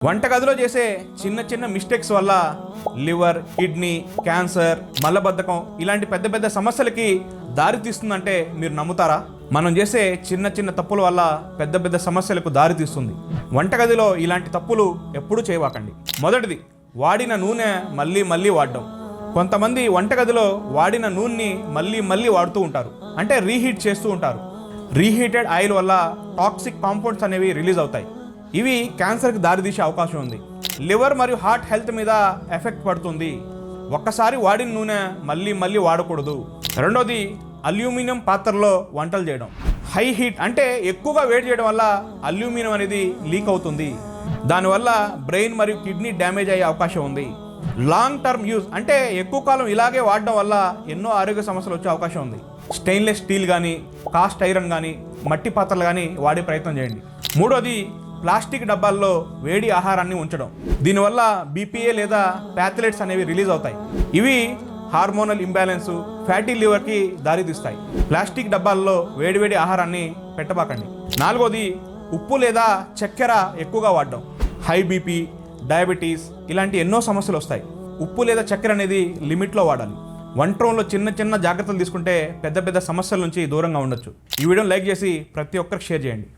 వంటగదిలో చేసే చిన్న చిన్న మిస్టేక్స్ వల్ల లివర్, కిడ్నీ, క్యాన్సర్, మలబద్ధకం ఇలాంటి పెద్ద పెద్ద సమస్యలకి దారి తీస్తుందంటే మీరు నమ్ముతారా? మనం చేసే చిన్న చిన్న తప్పుల వల్ల పెద్ద పెద్ద సమస్యలకు దారి తీస్తుంది. వంటగదిలో ఇలాంటి తప్పులు ఎప్పుడూ చేయవాకండి. మొదటిది, వాడిన నూనె మళ్ళీ మళ్ళీ వాడడం. కొంతమంది వంటగదిలో వాడిన నూనెని మళ్ళీ మళ్ళీ వాడుతూ ఉంటారు, అంటే రీహీట్ చేస్తూ ఉంటారు. రీహీటెడ్ ఆయిల్ వల్ల టాక్సిక్ కాంపౌండ్స్ అనేవి రిలీజ్ అవుతాయి. ఇవి క్యాన్సర్కి దారితీసే అవకాశం ఉంది. లివర్ మరియు హార్ట్ హెల్త్ మీద ఎఫెక్ట్ పడుతుంది. ఒక్కసారి వాడిన నూనె మళ్ళీ మళ్ళీ వాడకూడదు. రెండోది, అల్యూమినియం పాత్రలో వంటలు చేయడం. హై హీట్ అంటే ఎక్కువగా వేడి చేయడం వల్ల అల్యూమినియం అనేది లీక్ అవుతుంది. దానివల్ల బ్రెయిన్ మరియు కిడ్నీ డ్యామేజ్ అయ్యే అవకాశం ఉంది. లాంగ్ టర్మ్ యూజ్ అంటే ఎక్కువ కాలం ఇలాగే వాడడం వల్ల ఎన్నో ఆరోగ్య సమస్యలు వచ్చే అవకాశం ఉంది. స్టెయిన్లెస్ స్టీల్ కానీ, కాస్ట్ ఐరన్ కానీ, మట్టి పాత్రలు కానీ వాడే ప్రయత్నం చేయండి. మూడోది, ప్లాస్టిక్ డబ్బాల్లో వేడి ఆహారాన్ని ఉంచడం. దీనివల్ల బీపీఏ లేదా ప్యాథలెట్స్ అనేవి రిలీజ్ అవుతాయి. ఇవి హార్మోనల్ ఇంబ్యాలెన్స్, ఫ్యాటీ లివర్కి దారితీస్తాయి. ప్లాస్టిక్ డబ్బాల్లో వేడివేడి ఆహారాన్ని పెట్టబాకండి. నాలుగోది, ఉప్పు లేదా చక్కెర ఎక్కువగా వాడడం. హై బీపీ, డయాబెటీస్ ఇలాంటి ఎన్నో సమస్యలు వస్తాయి. ఉప్పు లేదా చక్కెర అనేది లిమిట్లో వాడాలి. వంట రూమ్లో చిన్న చిన్న జాగ్రత్తలు తీసుకుంటే పెద్ద పెద్ద సమస్యల నుంచి దూరంగా ఉండొచ్చు. ఈ వీడియోని లైక్ చేసి ప్రతి ఒక్కరికి షేర్ చేయండి.